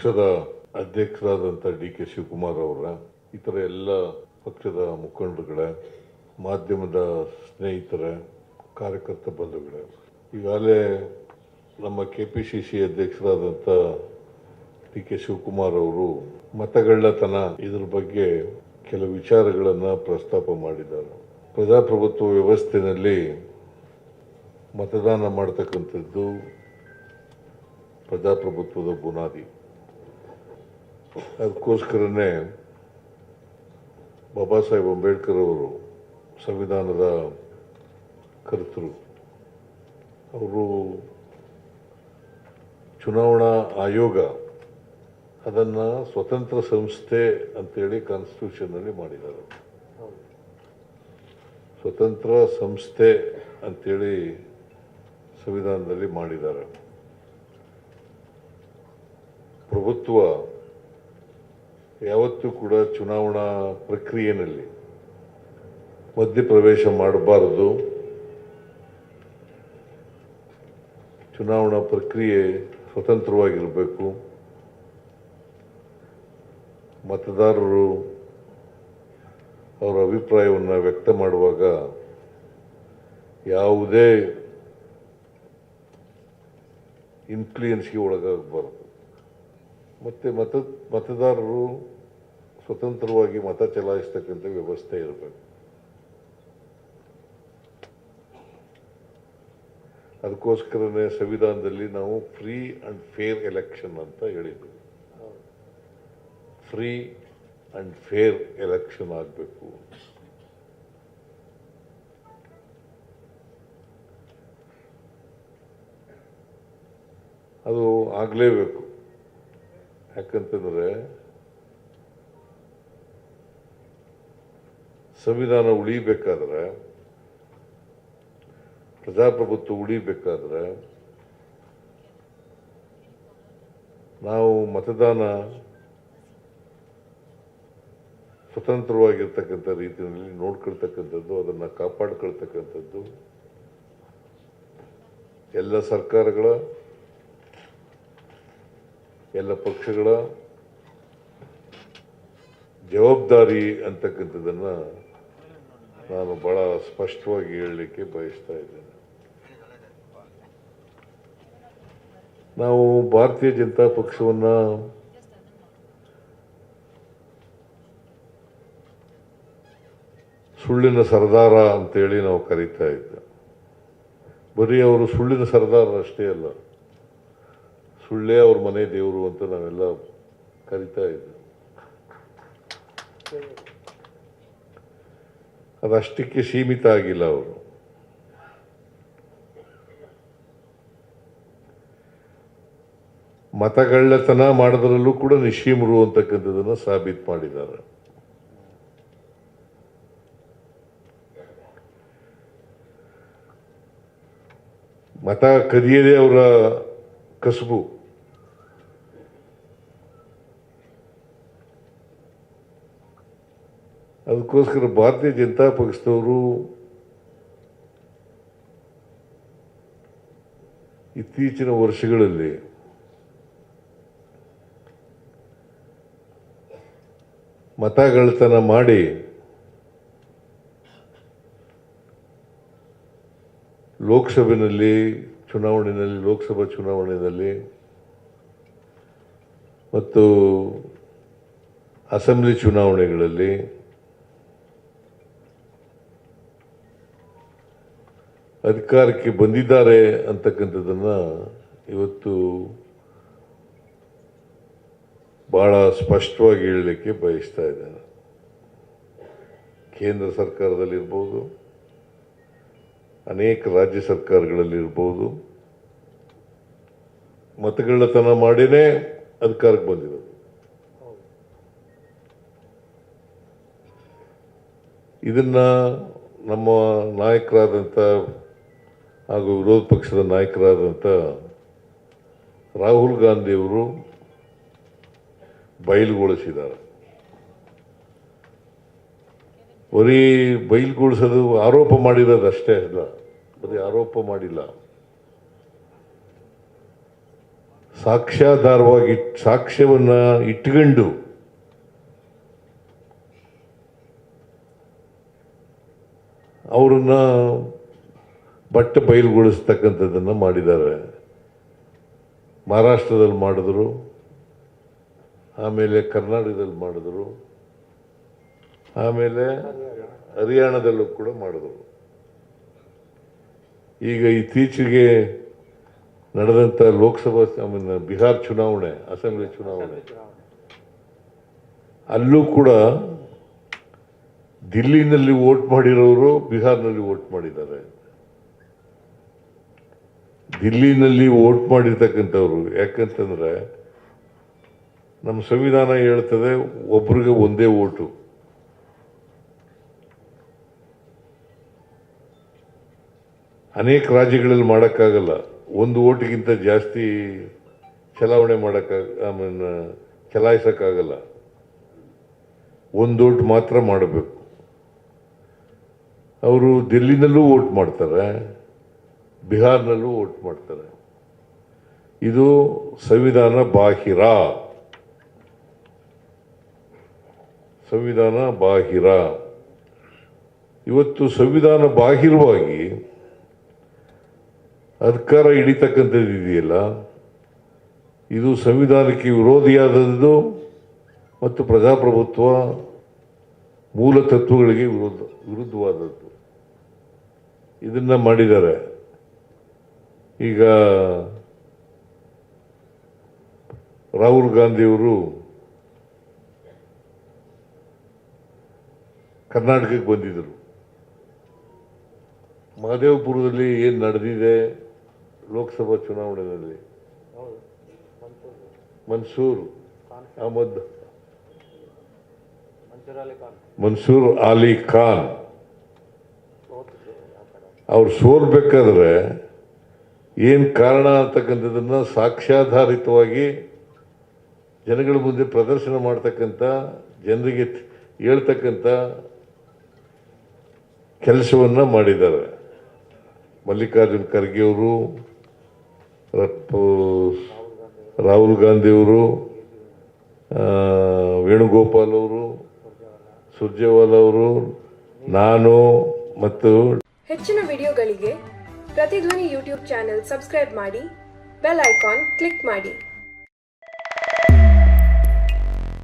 ಪಕ್ಷದ ಅಧ್ಯಕ್ಷರಾದಂಥ D K Shivakumar ಅವರ ಇತರ ಎಲ್ಲ ಪಕ್ಷದ ಮುಖಂಡರುಗಳ ಮಾಧ್ಯಮದ ಸ್ನೇಹಿತರ ಕಾರ್ಯಕರ್ತ ಬಂಧುಗಳೇ, ಈಗಾಗಲೇ ನಮ್ಮ ಕೆಪಿಸಿಸಿ ಅಧ್ಯಕ್ಷರಾದಂಥ ಡಿ ಕೆ ಶಿವಕುಮಾರ್ ಅವರು ಮತಗಳ್ಳತನ ಇದ್ರ ಬಗ್ಗೆ ಕೆಲವು ವಿಚಾರಗಳನ್ನು ಪ್ರಸ್ತಾಪ ಮಾಡಿದ್ದಾರೆ. ಪ್ರಜಾಪ್ರಭುತ್ವ ವ್ಯವಸ್ಥೆಯಲ್ಲಿ ಮತದಾನ ಮಾಡತಕ್ಕಂಥದ್ದು ಪ್ರಜಾಪ್ರಭುತ್ವದ ಬುನಾದಿ. ಅದಕ್ಕೋಸ್ಕರನೇ ಬಾಬಾ ಸಾಹೇಬ್ ಅಂಬೇಡ್ಕರ್ ಅವರು ಸಂವಿಧಾನದ ಕರ್ತರು. ಅವರು ಚುನಾವಣಾ ಆಯೋಗ ಅದನ್ನು ಸ್ವತಂತ್ರ ಸಂಸ್ಥೆ ಅಂತೇಳಿ ಕಾನ್ಸ್ಟಿಟ್ಯೂಷನ್ನಲ್ಲಿ ಮಾಡಿದ್ದಾರೆ. ಸ್ವತಂತ್ರ ಸಂಸ್ಥೆ ಅಂತೇಳಿ ಸಂವಿಧಾನದಲ್ಲಿ ಮಾಡಿದ್ದಾರೆ. ಪ್ರಭುತ್ವ ಯಾವತ್ತೂ ಕೂಡ ಚುನಾವಣಾ ಪ್ರಕ್ರಿಯೆಯಲ್ಲಿ ಮಧ್ಯಪ್ರವೇಶ ಮಾಡಬಾರದು. ಚುನಾವಣಾ ಪ್ರಕ್ರಿಯೆ ಸ್ವತಂತ್ರವಾಗಿರಬೇಕು. ಮತದಾರರು ಅವರ ಅಭಿಪ್ರಾಯವನ್ನು ವ್ಯಕ್ತ ಮಾಡುವಾಗ ಯಾವುದೇ ಇನ್ಫ್ಲೂಯೆನ್ಸ್ಗೆ ಒಳಗಾಗಬಾರದು. ಮತ್ತು ಮತದಾರರು ಸ್ವತಂತ್ರವಾಗಿ ಮತ ಚಲಾಯಿಸ್ತಕ್ಕಂಥ ವ್ಯವಸ್ಥೆ ಇರಬೇಕು. ಅದಕ್ಕೋಸ್ಕರನೇ ಸಂವಿಧಾನದಲ್ಲಿ ನಾವು ಫ್ರೀ ಆ್ಯಂಡ್ ಫೇರ್ ಎಲೆಕ್ಷನ್ ಅಂತ ಹೇಳಿದ್ವಿ. ಫ್ರೀ ಆ್ಯಂಡ್ ಫೇರ್ ಎಲೆಕ್ಷನ್ ಆಗಬೇಕು. ಅದು ಆಗಲೇಬೇಕು. ಯಾಕಂತಂದರೆ ಸಂವಿಧಾನ ಉಳಿಬೇಕಾದ್ರೆ, ಪ್ರಜಾಪ್ರಭುತ್ವ ಉಳಿಬೇಕಾದ್ರೆ ನಾವು ಮತದಾನ ಸ್ವತಂತ್ರವಾಗಿರ್ತಕ್ಕಂಥ ರೀತಿಯಲ್ಲಿ ನೋಡ್ಕೊಳ್ತಕ್ಕಂಥದ್ದು, ಅದನ್ನು ಕಾಪಾಡ್ಕೊಳ್ತಕ್ಕಂಥದ್ದು ಎಲ್ಲ ಸರ್ಕಾರಗಳ, ಎಲ್ಲ ಪಕ್ಷಗಳ ಜವಾಬ್ದಾರಿ ಅಂತಕ್ಕಂಥದ್ದನ್ನು ನಾನು ಬಹಳ ಸ್ಪಷ್ಟವಾಗಿ ಹೇಳಲಿಕ್ಕೆ ಬಯಸ್ತಾ ಇದ್ದೇನೆ. ನಾವು ಭಾರತೀಯ ಜನತಾ ಪಕ್ಷವನ್ನು ಸುಳ್ಳಿನ ಸರ್ದಾರ ಅಂತೇಳಿ ನಾವು ಕರೀತಾ ಇದ್ದೆ. ಬರೀ ಅವರು ಸುಳ್ಳಿನ ಸರ್ದಾರ ಅಷ್ಟೇ ಅಲ್ಲ, ಸುಳ್ಳೇ ಅವ್ರ ಮನೆ ದೇವರು ಅಂತ ನಾವೆಲ್ಲ ಕರಿತಾ ಇದ್ದೆ. ಅದಷ್ಟಕ್ಕೆ ಸೀಮಿತ ಆಗಿಲ್ಲ. ಅವರು ಮತಗಳ್ಳತನ ಮಾಡೋದ್ರಲ್ಲೂ ಕೂಡ ನಿಶ್ಚೀಮರು ಅಂತಕ್ಕಂಥದ್ದನ್ನು ಸಾಬೀತು ಮಾಡಿದ್ದಾರೆ. ಮತ ಕದಿಯದೇ ಅವರ ಕಸುಬು. ಅದಕ್ಕೋಸ್ಕರ ಭಾರತೀಯ ಜನತಾ ಪಕ್ಷದವರು ಇತ್ತೀಚಿನ ವರ್ಷಗಳಲ್ಲಿ ಮತಗಳ್ಳತನ ಮಾಡಿ ಲೋಕಸಭಾ ಚುನಾವಣೆಯಲ್ಲಿ ಮತ್ತು ಅಸೆಂಬ್ಲಿ ಚುನಾವಣೆಗಳಲ್ಲಿ ಅಧಿಕಾರಕ್ಕೆ ಬಂದಿದ್ದಾರೆ ಅಂತಕ್ಕಂಥದ್ದನ್ನು ಇವತ್ತು ಬಹಳ ಸ್ಪಷ್ಟವಾಗಿ ಹೇಳಲಿಕ್ಕೆ ಬಯಸ್ತಾ ಇದ್ದೇನೆ. ಕೇಂದ್ರ ಸರ್ಕಾರದಲ್ಲಿರ್ಬೋದು, ಅನೇಕ ರಾಜ್ಯ ಸರ್ಕಾರಗಳಲ್ಲಿರ್ಬೋದು, ಮತಗಳ್ಳತನ ಮಾಡಿನೇ ಅಧಿಕಾರಕ್ಕೆ ಬಂದಿರೋದು. ಇದನ್ನ ನಮ್ಮ ನಾಯಕರಾದಂಥ ಹಾಗೂ ವಿರೋಧ ಪಕ್ಷದ ನಾಯಕರಾದಂಥ ರಾಹುಲ್ ಗಾಂಧಿಯವರು ಬಯಲುಗೊಳಿಸಿದ್ದಾರೆ. ಬರೀ ಬಯಲುಗೊಳಿಸೋದು, ಆರೋಪ ಮಾಡಿರೋದು ಅಷ್ಟೇ ಅಲ್ಲ, ಬರೀ ಆರೋಪ ಮಾಡಿಲ್ಲ, ಸಾಕ್ಷ್ಯಾಧಾರವಾಗಿ ಸಾಕ್ಷ್ಯವನ್ನು ಇಟ್ಕೊಂಡು ಅವರನ್ನ ಬಟ್ಟೆ ಬಯಲುಗೊಳಿಸ್ತಕ್ಕಂಥದ್ದನ್ನು ಮಾಡಿದ್ದಾರೆ. ಮಹಾರಾಷ್ಟ್ರದಲ್ಲಿ ಮಾಡಿದ್ರು, ಆಮೇಲೆ ಕರ್ನಾಟಕದಲ್ಲಿ ಮಾಡಿದ್ರು, ಆಮೇಲೆ ಹರಿಯಾಣದಲ್ಲೂ ಕೂಡ ಮಾಡಿದ್ರು. ಈಗ ಇತ್ತೀಚೆಗೆ ನಡೆದಂಥ ಲೋಕಸಭಾ ಬಿಹಾರ್ ಚುನಾವಣೆ, ಅಸೆಂಬ್ಲಿ ಚುನಾವಣೆ, ಅಲ್ಲೂ ಕೂಡ ದಿಲ್ಲಿನಲ್ಲಿ ವೋಟ್ ಮಾಡಿರೋರು ಬಿಹಾರ್ನಲ್ಲಿ ವೋಟ್ ಮಾಡಿದ್ದಾರೆ. ದಿಲ್ಲಿನಲ್ಲಿ ವೋಟ್ ಮಾಡಿರ್ತಕ್ಕಂಥವ್ರು ಯಾಕಂತಂದ್ರೆ ನಮ್ಮ ಸಂವಿಧಾನ ಹೇಳ್ತದೆ ಒಬ್ರಿಗೆ ಒಂದೇ ವೋಟು. ಅನೇಕ ರಾಜ್ಯಗಳಲ್ಲಿ ಮಾಡೋಕ್ಕಾಗಲ್ಲ. ಒಂದು ಓಟಿಗಿಂತ ಜಾಸ್ತಿ ಚಲಾವಣೆ ಚಲಾಯಿಸೋಕ್ಕಾಗಲ್ಲ. ಒಂದು ಓಟ್ ಮಾತ್ರ ಮಾಡಬೇಕು. ಅವರು ದಿಲ್ಲಿನಲ್ಲೂ ವೋಟ್ ಮಾಡ್ತಾರೆ, ಬಿಹಾರ್ನಲ್ಲೂ ವೋಟ್ ಮಾಡ್ತಾರೆ. ಇದು ಸಂವಿಧಾನ ಬಾಹಿರ. ಸಂವಿಧಾನ ಬಾಹಿರ. ಇವತ್ತು ಸಂವಿಧಾನ ಬಾಹಿರವಾಗಿ ಅಧಿಕಾರ ಹಿಡಿತಕ್ಕಂಥದ್ದು ಇದೆಯಲ್ಲ, ಇದು ಸಂವಿಧಾನಕ್ಕೆ ವಿರೋಧಿಯಾದದ್ದು ಮತ್ತು ಪ್ರಜಾಪ್ರಭುತ್ವ ಮೂಲ ತತ್ವಗಳಿಗೆ ವಿರುದ್ಧವಾದದ್ದು. ಇದನ್ನ ಮಾಡಿದ್ದಾರೆ. ಈಗ ರಾಹುಲ್ ಗಾಂಧಿಯವರು ಕರ್ನಾಟಕಕ್ಕೆ ಬಂದಿದ್ದರು. ಮಹದೇವಪುರದಲ್ಲಿ ಏನು ನಡೆದಿದೆ ಲೋಕಸಭಾ ಚುನಾವಣೆಯಲ್ಲಿ, ಮನ್ಸೂರ್ ಅಲಿ ಖಾನ್ ಅವ್ರು ಸೋಲ್ಬೇಕಾದ್ರೆ ಏನು ಕಾರಣ ಅಂತಕ್ಕಂಥದ್ದನ್ನು ಸಾಕ್ಷ್ಯಾಧಾರಿತವಾಗಿ ಜನಗಳ ಮುಂದೆ ಪ್ರದರ್ಶನ ಮಾಡ್ತಕ್ಕಂಥ, ಜನರಿಗೆ ಹೇಳ್ತಕ್ಕಂಥ ಕೆಲಸವನ್ನು ಮಾಡಿದ್ದಾರೆ. ಮಲ್ಲಿಕಾರ್ಜುನ್ ಖರ್ಗೆ ಅವರು, ರಾಹುಲ್ ಗಾಂಧಿಯವರು, ವೇಣುಗೋಪಾಲ್ ಅವರು, ಸುರ್ಜೇವಾಲಾ ಅವರು, ನಾನು ಮತ್ತು ಹೆಚ್ಚಿನ ವಿಡಿಯೋಗಳಿಗೆ ಪ್ರತಿಧ್ವನಿ ಯೂಟ್ಯೂಬ್ ಚಾನೆಲ್ ಸಬ್ಸ್ಕ್ರೈಬ್ ಮಾಡಿ, ಬೆಲ್ ಐಕಾನ್ ಕ್ಲಿಕ್ ಮಾಡಿ.